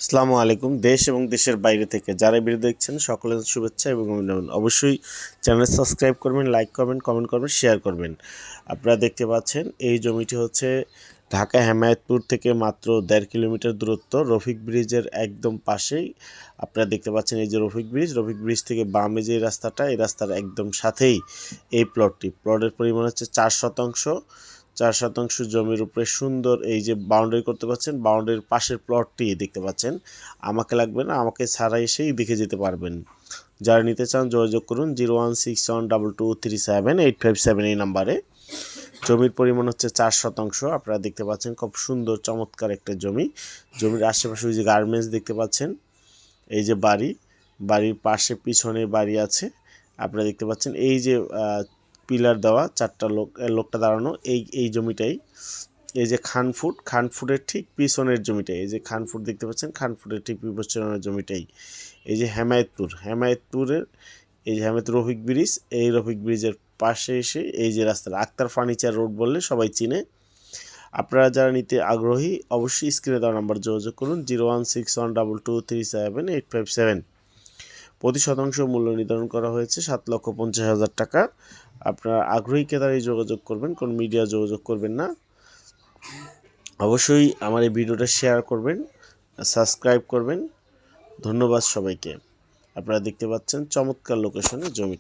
আসসালামু আলাইকুম। দেশ এবং দেশের বাইরে থেকে যারা ভিডিও দেখছেন সকলের শুভেচ্ছা এবং অভিনন্দন। অবশ্যই চ্যানেল সাবস্ক্রাইব করবেন, লাইক করবেন, কমেন্ট করবেন, শেয়ার করবেন। আপনারা দেখতে পাচ্ছেন এই জমিটি হচ্ছে ঢাকা হেমায়েতপুর থেকে মাত্র 1.5 কিলোমিটার দূরত্ব, রফিক ব্রিজের একদম পাশেই। আপনারা দেখতে পাচ্ছেন এই যে রফিক ব্রিজ থেকে বামে যে রাস্তাটা, এই রাস্তার একদম সাথেই এই প্লটের পরিমাণ হচ্ছে 4 শতাংশ জমির উপরে সুন্দর এই যে বাউন্ডারি করতে পারছেন। বাউন্ডারির পাশের প্লটটি দেখতে পাচ্ছেন। আমাকে লাগবে না, আমাকে ছাড়া এসেই দেখে যেতে পারবেন। যারা নিতে চান যোগাযোগ করুন 01612237857 এই নাম্বারে। জমির পরিমাণ হচ্ছে 4 শতাংশ। আপনারা দেখতে পাচ্ছেন খুব সুন্দর চমৎকার একটা জমি। জমির আশেপাশে ওই যে গার্মেন্টস দেখতে পাচ্ছেন, এই যে বাড়ির পাশে পিছনে বাড়ি আছে। আপনারা দেখতে পাচ্ছেন এই যে পিলার দেওয়া 4টা লোকটা দাঁড়ানো এই জমিটাই। এই যে খানফুটের ঠিক পিছনের জমিটাই, এই যে খানফুট দেখতে পাচ্ছেন, খানফুটের ঠিক পিছনের জমিটাই। এই যে হেমায়েতপুরের এই যে হেমায়েতপুর রফিক ব্রিজ, এই রফিক ব্রিজের পাশে এসে এই যে রাস্তাটা আক্তার ফার্নিচার রোড বললে সবাই চিনে। আপনারা যারা নিতে আগ্রহী অবশ্যই স্ক্রিনে দেওয়া নাম্বার যোগাযোগ করুন 01612237857। প্রতি শতাংশ মূল্য নির্ধারণ করা হয়েছে 7,50,000 টাকা। আপনারা আগ্রহী ক্রেতারাই যোগাযোগ করবেন, কোন মিডিয়া যোগাযোগ করবেন না। অবশ্যই আমার এই ভিডিওটা শেয়ার করবেন, সাবস্ক্রাইব করবেন। ধন্যবাদ সবাইকে। আপনারা দেখতে পাচ্ছেন চমৎকার লোকেশনে জমি।